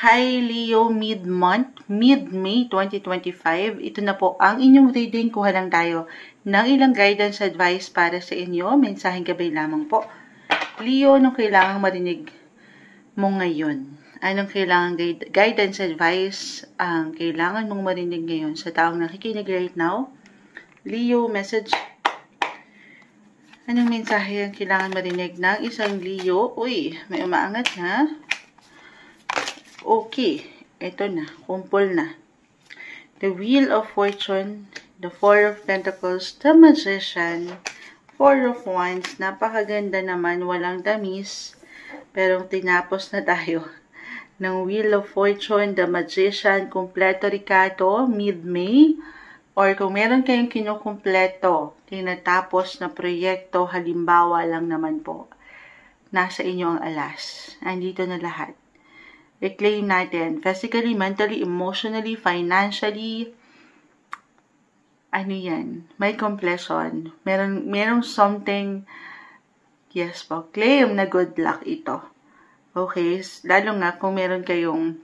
Hi Leo, mid-May 2025. Ito na po ang inyong reading. Kuha lang tayo ng ilang guidance advice para sa inyo. Mensaheng gabay lamang po. Leo, anong kailangang marinig mo ngayon? Anong kailangan guidance advice ang kailangan mong marinig ngayon sa taong nakikinig right now? Leo, message. Anong mensahe ang kailangan marinig ng isang Leo? Uy, may umaangat na. Okay, ito na, kumpol na. The Wheel of Fortune, the Four of Pentacles, the Magician, Four of Wands, napakaganda naman, walang tamis, pero tinapos na tayo ng Wheel of Fortune, the Magician, kumpleto rikato, mid-May, or kung meron kayong kinukumpleto, tinatapos na proyekto, halimbawa lang naman po, nasa inyo ang alas, andito na lahat. I-claim natin, physically, mentally, emotionally, financially, ano yan, may completion. Merong something, yes po, claim na good luck ito. Okay, lalo nga kung meron kayong,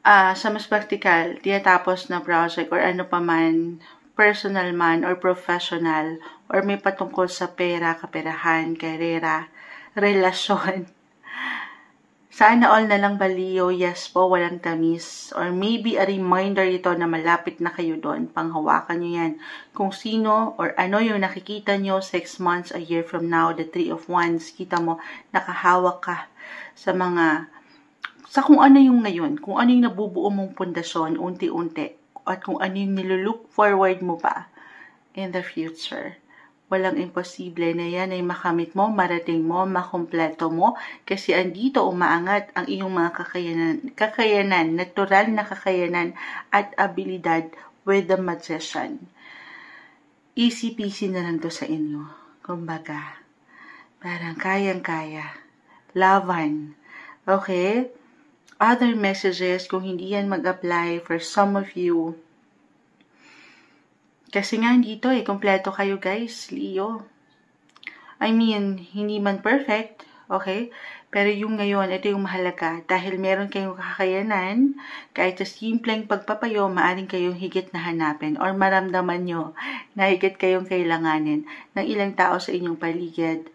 sa mas practical, tinatapos na project or ano pa man, personal man or professional, or may patungkol sa pera, kaperahan, karera, relasyon. Sana all na lang ba, Leo? Yes po, walang tamis. Or maybe a reminder ito na malapit na kayo doon. Panghawakan nyo yan. Kung sino or ano yung nakikita nyo 6 months, a year from now, the Three of Wands, kita mo, nakahawak ka sa kung ano yung ngayon, kung ano yung nabubuo mong pundasyon, unti-unti, at kung ano yung nilulook forward mo pa in the future. Walang imposible na yan ay makamit mo, marating mo, makompleto mo, kasi andito umaangat ang iyong mga kakayanan, natural na kakayanan at abilidad with the Magician. Easy peasy na lang to sa inyo. Kumbaga, parang kayang-kaya. Laban. Okay? Other messages, kung hindi yan mag-apply for some of you, kasi nga dito kompleto kayo guys, Leo. I mean, hindi man perfect, okay? Pero yung ngayon, ito yung mahalaga. Dahil meron kayong kakayanan, kahit sa simpleng pagpapayo, maaring kayong higit na hanapin or maramdaman nyo na higit kayong kailanganin ng ilang tao sa inyong paligid.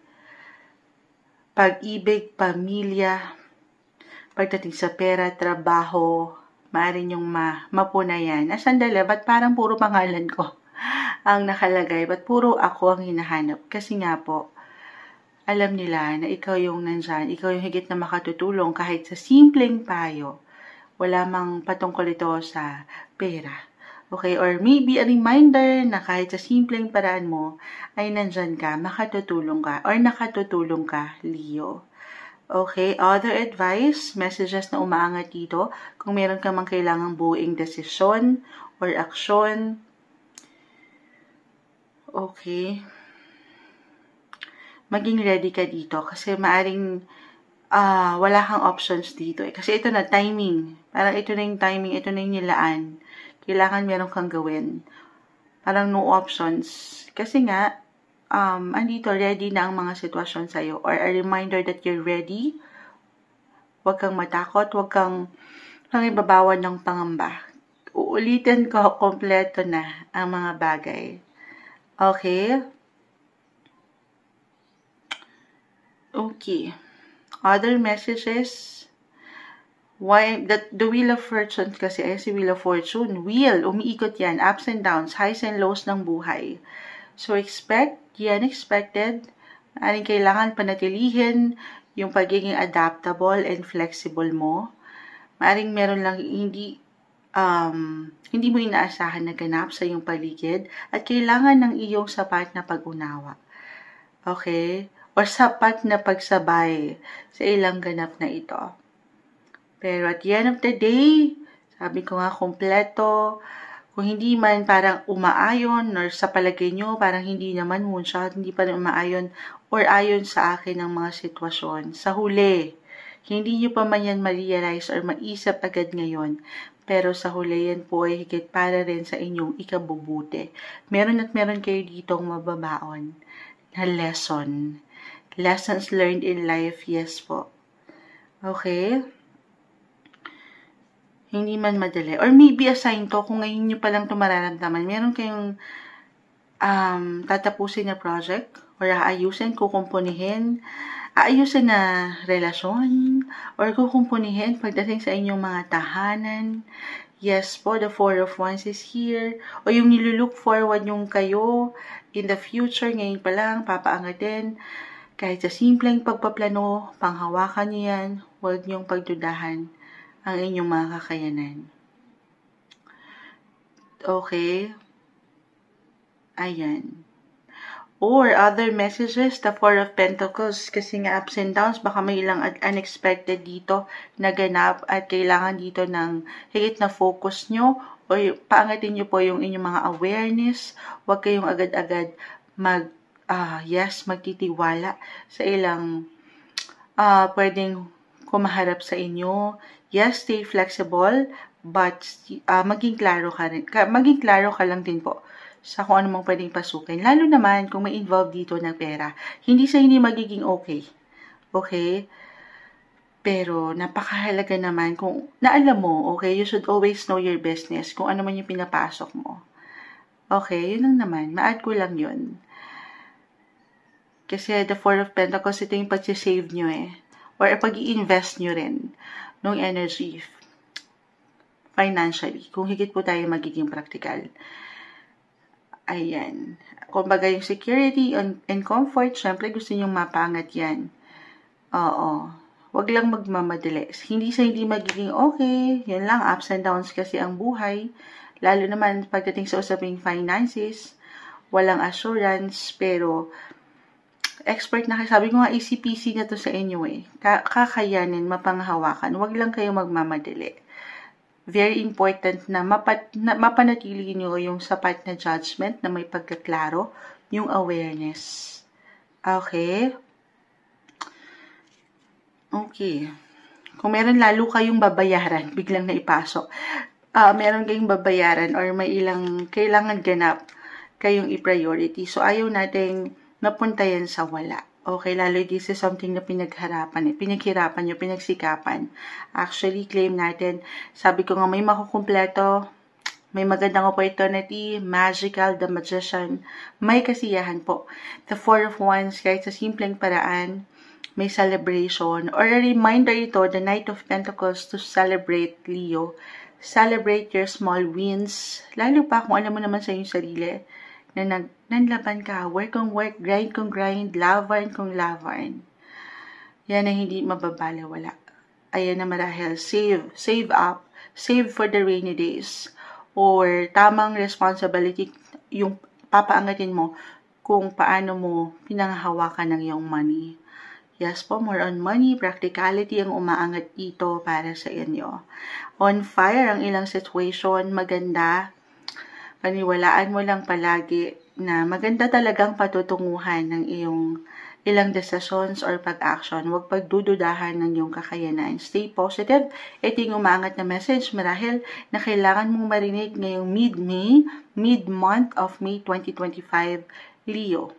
Pag-ibig, pamilya, pagdating sa pera, trabaho, maaring yung mapunayan. Sandali, ba't parang puro pangalan ko ang nakalagay, ba't puro ako ang hinahanap? Kasi nga po, alam nila na ikaw yung nandyan, ikaw yung higit na makatutulong kahit sa simpleng payo. Wala mang patungkol ito sa pera. Okay, or maybe a reminder na kahit sa simpleng paraan mo, ay nandyan ka, makatutulong ka, or nakatutulong ka, Leo. Okay, other advice, messages na umaangat dito, kung meron ka mang kailangang buuing desisyon or aksyon. Okay. Maging ready ka dito kasi maaring wala kang options dito. Kasi ito na, timing. Parang ito na yung timing, ito na yung nilaan. Kailangan meron kang gawin. Parang no options. Kasi nga, andito, ready na ang mga sitwasyon sa'yo. Or a reminder that you're ready. Huwag kang matakot, huwag kang ibabawan ng pangamba. Uulitin ko, kompleto na ang mga bagay. Okay? Okay. Other messages? Why the Wheel of Fortune kasi ay si Wheel of Fortune. Wheel, umiikot yan. Ups and downs, highs and lows ng buhay. So expect the unexpected. Aring kailangan panatilihin yung pagiging adaptable and flexible mo. Maaring meron lang hindi mo inaasahan na ganap sa iyong paligid at kailangan ng iyong sapat na pag-unawa. Okay? Or sapat na pagsabay sa ilang ganap na ito. Pero at the end of the day, sabi ko nga, kompleto. Kung hindi man parang umaayon or sa palagay nyo, parang hindi naman moonshot, hindi pa rin umaayon or ayon sa akin ng mga sitwasyon. Sa huli, hindi nyo pa man yan ma-realize or maisip agad ngayon. Pero sa huli yan po ay higit para rin sa inyong ikabubuti. Meron at meron kayo ditong mababaon na lesson. Lessons learned in life, yes po. Okay? Hindi man madali. Or maybe assign to, kung ngayon nyo palang ito mararamdaman, meron kayong tatapusin na project, or aayusin, kukumpunihin, aayusin na relasyon, or kukumpunihin pagdating sa inyong mga tahanan. Yes po, the Four of Wands is here. O yung nilulook forward yung kayo in the future, ngayon pa lang, papaangatin. Kahit sa simpleng pagpaplano, panghawakan nyo yan, huwag nyong pagdudahan ang inyong mga kakayanan. Okay? Ayan. Or other messages, the Four of Pentacles, kasi nga ups and downs, baka may ilang unexpected dito na ganap at kailangan dito ng higit na focus nyo o paangatin nyo po yung inyong mga awareness. Huwag kayong agad-agad magtitiwala sa ilang pwedeng kumaharap sa inyo. Yes, stay flexible, but maging klaro ka rin. Maging klaro ka lang din po sa kung ano mong pwedeng pasukin. Lalo naman kung may involved dito ng pera. Hindi magiging okay. Okay? Pero napakahalaga naman kung naalam mo, okay, you should always know your business kung ano man yung pinapasok mo. Okay, yun lang naman. Ma-add ko lang yun. Kasi the Four of Pentacles, ito yung pag-save nyo or pag-i-invest nyo rin ng energy financially. Kung higit po tayo magiging practical. Ayan. Kumbaga yung security and comfort, syempre gusto nyong mapangat yan. Oo. Huwag lang magmamadali. Hindi magiging okay. Yan lang, ups and downs kasi ang buhay. Lalo naman pagdating sa usaping finances, walang assurance, pero expert na kayo. Sabi ko nga, easy-peasy na to sa inyo kakayanin, mapanghawakan. Huwag lang kayo magmamadali. Very important na mapanatili nyo yung sapat na judgment na may pagkaklaro, yung awareness. Okay? Okay. Kung meron lalo kayong babayaran, biglang naipasok. Meron kayong babayaran or may ilang kailangan ganap kayong i-priority. So, ayaw nating napunta yan sa wala. Okay, lalo this is something na pinaghirapan nyo, pinagsikapan. Actually, claim natin, sabi ko nga may makukumpleto, may magandang opportunity, magical, the magician, may kasiyahan po. The Four of Wands, kahit sa simpleng paraan, may celebration, or a reminder ito, the Knight of Pentacles, to celebrate, Leo. Celebrate your small wins, lalo pa kung alam mo naman sa iyong sarili, na nanlaban ka, work kung work, grind kung grind, lavarn kung lavarn. Yan ang hindi mababalewala. Ayan na marahil, save up, save for the rainy days, or tamang responsibility, yung papaangatin mo kung paano mo pinanghahawakan ng iyong money. Yes po, more on money, practicality ang umaangat dito para sa inyo. On fire ang ilang situation, maganda. Paniwalaan mo lang palagi na maganda talagang patutunguhan ng iyong ilang decisions or pag-action. Huwag pagdududahan ng iyong kakayanan. Stay positive. Ito yung umangat na message marahil na kailangan mong marinig ngayong mid-month of May 2025, Leo.